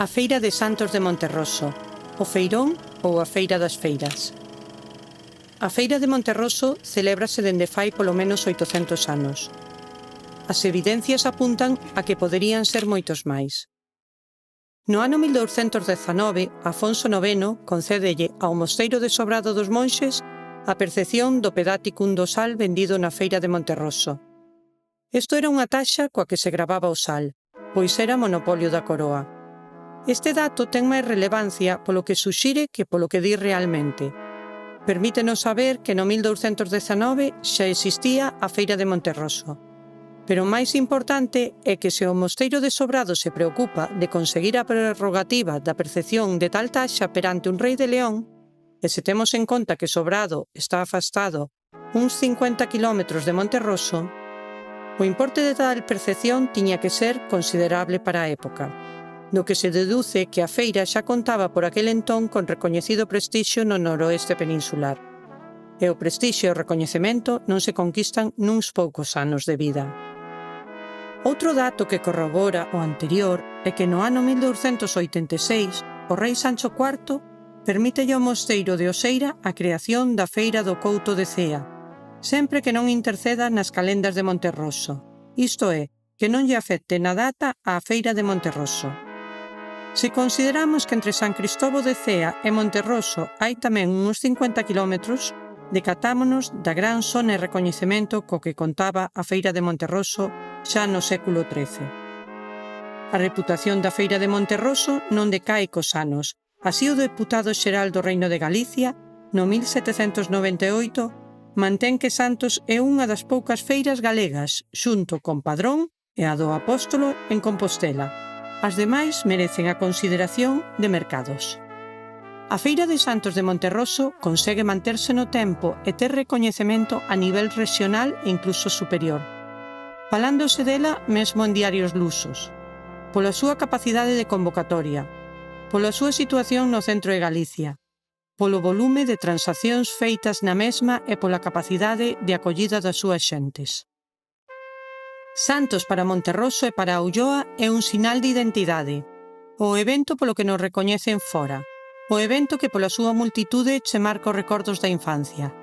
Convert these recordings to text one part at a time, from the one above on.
A Feira de Santos de Monterroso, o feirón ou a Feira das Feiras. A Feira de Monterroso celébrase dende fai polo menos 800 anos. As evidencias apuntan a que poderían ser moitos máis. No ano 1219, Afonso IX concédelle ao mosteiro de Sobrado dos Monxes a percepción do pedáticum do sal vendido na Feira de Monterroso. Isto era unha taxa coa que se gravaba o sal, pois era monopolio da coroa. Este dato ten máis relevancia polo que suxire que polo que di realmente. Permítenos saber que no 1219 xa existía a Feira de Monterroso. Pero o máis importante é que se o mosteiro de Sobrado se preocupa de conseguir a prerrogativa da percepción de tal taxa perante un rei de León, e se temos en conta que Sobrado está afastado uns 50 kilómetros de Monterroso, o importe de tal percepción tiña que ser considerable para a época, no que se deduce que a feira xa contaba por aquel entón con recoñecido prestixio no noroeste peninsular. E o prestixio e o recoñecemento non se conquistan nuns poucos anos de vida. Outro dato que corrobora o anterior é que no ano 1286 o rei Sancho IV permítelle ao mosteiro de Oseira a creación da Feira do Couto de Cea, sempre que non interceda nas calendas de Monterroso, isto é, que non lle afecte na data á Feira de Monterroso. Se consideramos que entre San Cristóbal de Cea e Monterroso hai tamén uns 50 kilómetros, decatámonos da gran sona e recoñecemento co que contaba a Feira de Monterroso xa no século XIII. A reputación da Feira de Monterroso non decae cos anos. Así o deputado xeral do Reino de Galicia, no 1798, mantén que Santos é unha das poucas feiras galegas, xunto con Padrón e a do Apóstolo en Compostela. As demais merecen a consideración de mercados. A Feira de Santos de Monterroso consegue manterse no tempo e ter recoñecemento a nivel regional e incluso superior, falándose dela mesmo en diarios lusos, pola súa capacidade de convocatoria, pola súa situación no centro de Galicia, polo volume de transaccións feitas na mesma e pola capacidade de acollida das súas xentes. Santos para Monterroso e para a Ulloa é un sinal de identidade, o evento polo que nos recoñecen fora, o evento que pola súa multitude che marca os recordos da infancia,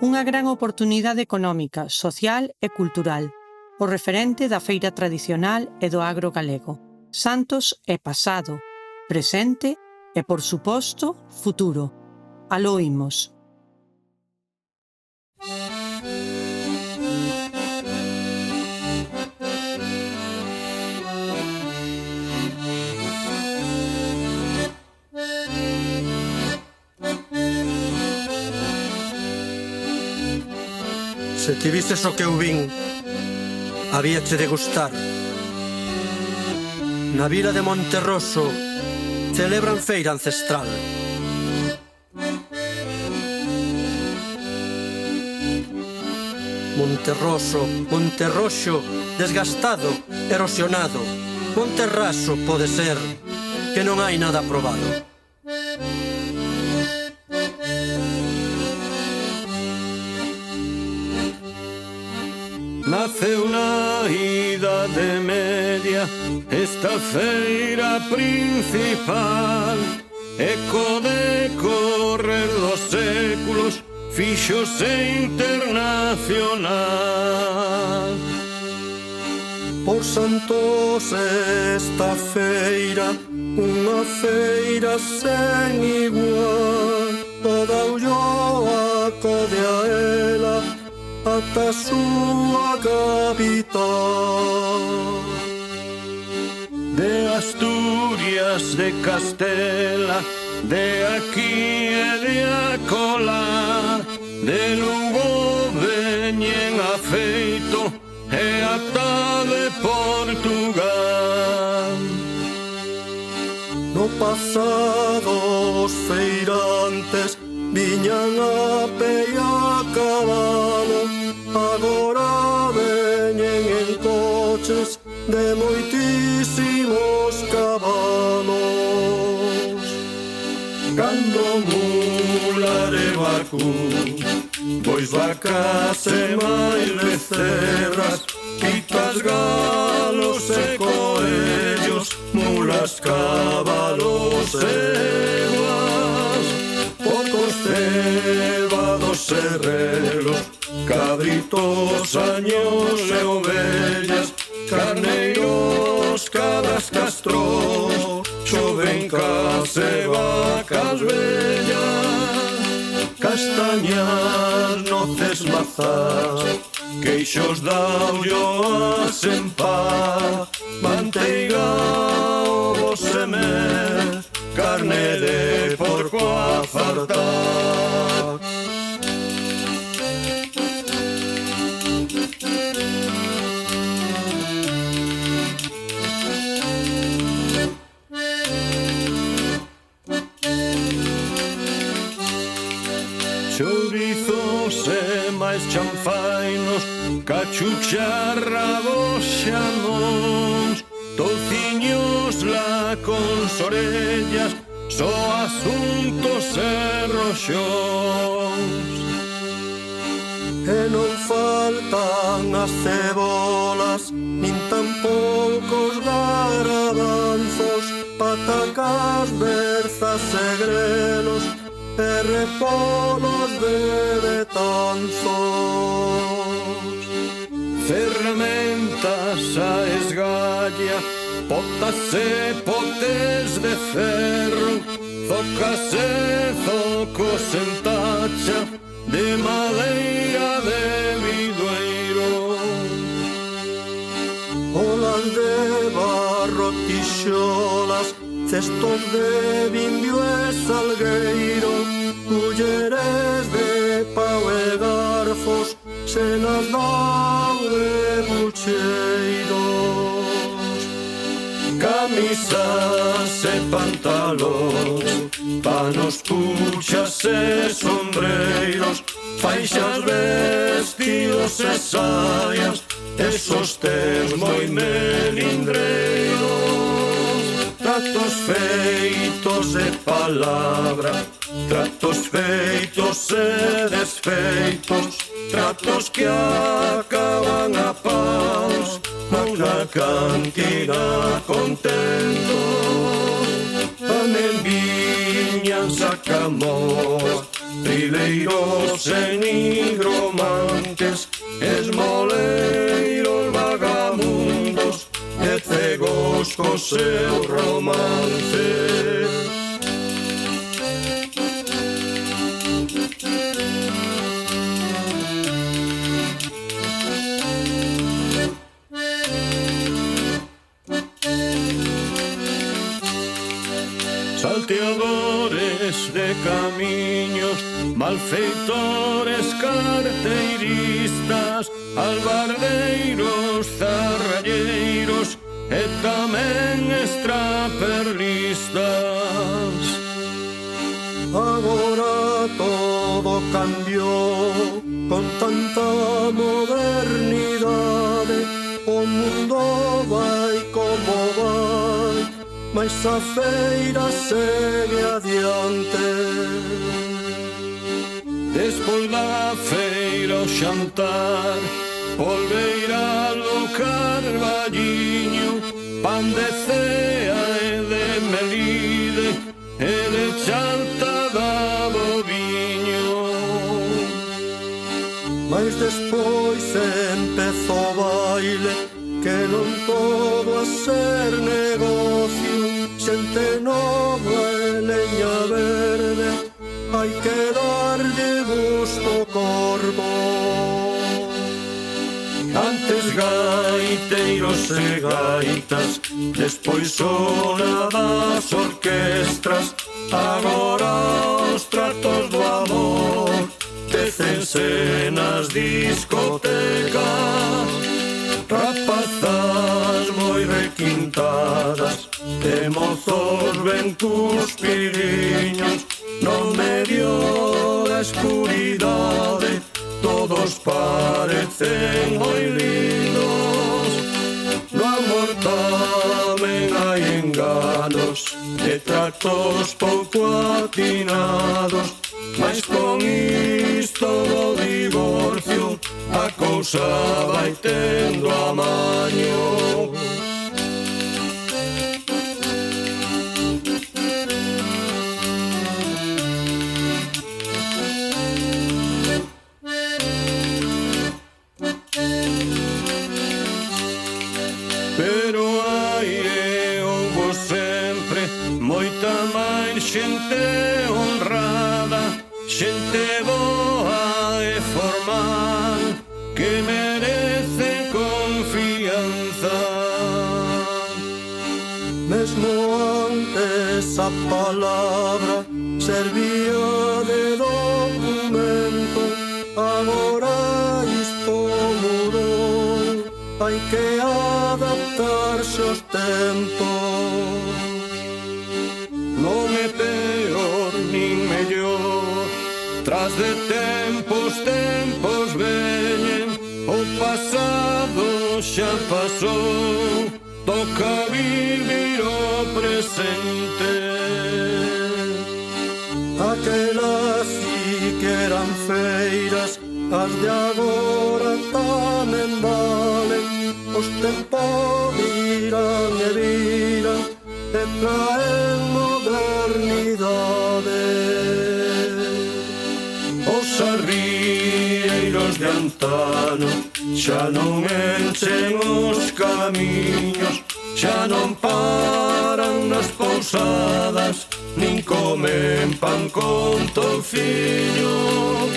unha gran oportunidade económica, social e cultural, o referente da feira tradicional e do agro galego. Santos é pasado, presente e, por suposto, futuro. Aló imos. Se ti vistes o que eu vin, habíache de gustar. Na vila de Monterroso celebran feira ancestral. Monterroso, Monterroxo, desgastado, erosionado. Monterraso pode ser que non hai nada probado. Naceu na Idade Media esta feira principal, e co decorrer dos séculos fíxose internacional. Por Santos esta feira, unha feira sen igual, toda Ulloa acode a ela ata a súa capital. De Asturias, de Castela, de aquí e de acolá, de Lugo veñen afeito e ata de Portugal. No pasado os feirantes viñan a pé e a cabalo, agora veñen en coches de moitísimos cabalos. Cando mular e vacu, pois vacas e máis becerras, pitas, galos e coellos, mulas, cabalos 200 años e ovellas, carneiros, cabras, castros, xovencas e vacas vellas, castañas, noces, mazás, queixos d'aulloas en paz, manteiga, ovos e mel, carne de porco a fartar. Chourizos e máis chanfainos, cachucharrabos xamóns, touciños lacóns, orellas, só asuntos e roxóns. E non faltan as cebolas, nin tampouco os garabanzos, patacas, berzas e grelos, e repolos de betanzos. Ferramentas a esgalla, potas e potes de ferro, zocas e zocos en tacha, de madeira de bidoeiro, olas de barro, tixolas, cestos de vimbio e salgueiro, culleres de pau e garfos, senas dau e bucheiros, camisas e pantalóns, panos, puchas e sombreiros, faixas, vestidos e saias, esos tes moi melindreiros, tratos feitos e palabra, tratos feitos e desfeitos, tratos que acaban a paus, na cantina contentos, panenviñan, sacamoa, trileiros e nigromantes, esmoleiros, vagamundos, e cegos co seu romance. Salteadores de camiños, malfeitores, carteiristas, albardeiros, zarralleiros e tamén extraperlistas. Agora todo cambiou con tanta modernidade, o mundo vai como vai, mas a feira segue adiante. Despois da feira o xantar, polveira do carballiño, pan de cea e de melide, e de chanta da boviño. Mas despois empezou o baile, que non todo a ser negocio, xente nova e leña verde, hai que darlle gusto ao corpo. Antes gaiteiros e gaitas, despois sona das orquestras, agora os tratos do amor tecense nas discotecas. Rapazas moi requintadas e mozos ben cuspiriños, no medio da escuridade todos parecen moi lindos. No amor tamén hai enganos e tratos pouco atinados, mas con isto do divorcio a cousa vai tendo amaño. xente honrada, xente boa e formal, que merece confianza. Mesmo antes a palabra servía de documento, agora isto mudou, hai que adaptarse aos tempos. Non é peor nin mellor, tras de tempos veñen, o pasado xa pasou, toca vivir o presente. Aquelas sí que eran feiras, as de agora tamén valen, os tempos viran e viran, e traen modernidade. Os arrieiros de antano xa non enchen os camiños, xa non paran nas pousadas, nin comen pan con tociño.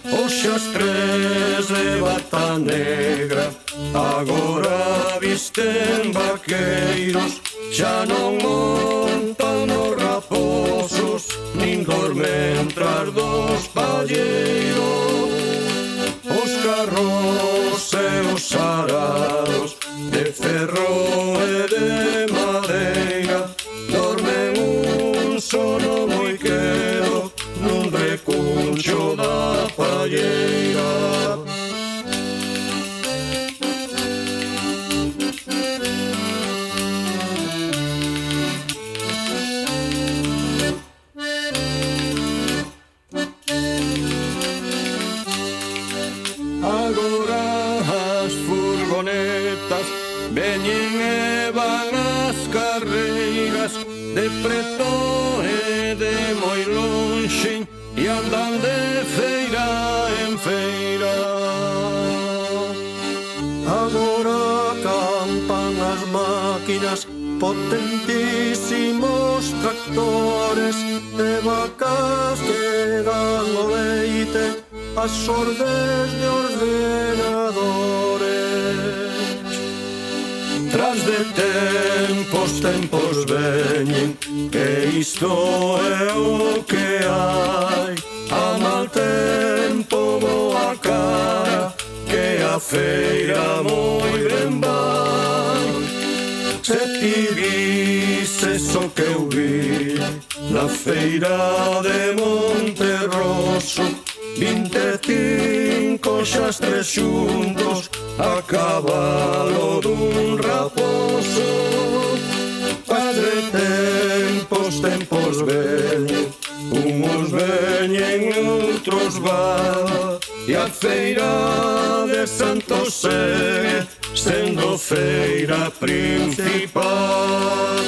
Os xastres de bata negra agora visten vaqueiros, xa non montan os raposos, nin dormen tras dos palleiros. Os carros e os arados de ferro e de madeira dormen un sono moi quedo nun recuncho da palleira. Agora as furgonetas veñen e van as carreiras, de preto e de moi lonxe, e andan de feira en feira. Agora campan as máquinas, potentísimos tractores, de vacas que dan o leite, as ordes de ordenadores. Tras de tempos veñen, que isto é o que hai. A mal tempo boa cara, que a feira moi ben vai. Se ti vises o que eu vi na feira de Monterroso, 25 xastres xuntos a cabalo dun raposo. Padre, tempos veñen, uns veñen, outros van, e a feira de Santos segue sendo feira principal.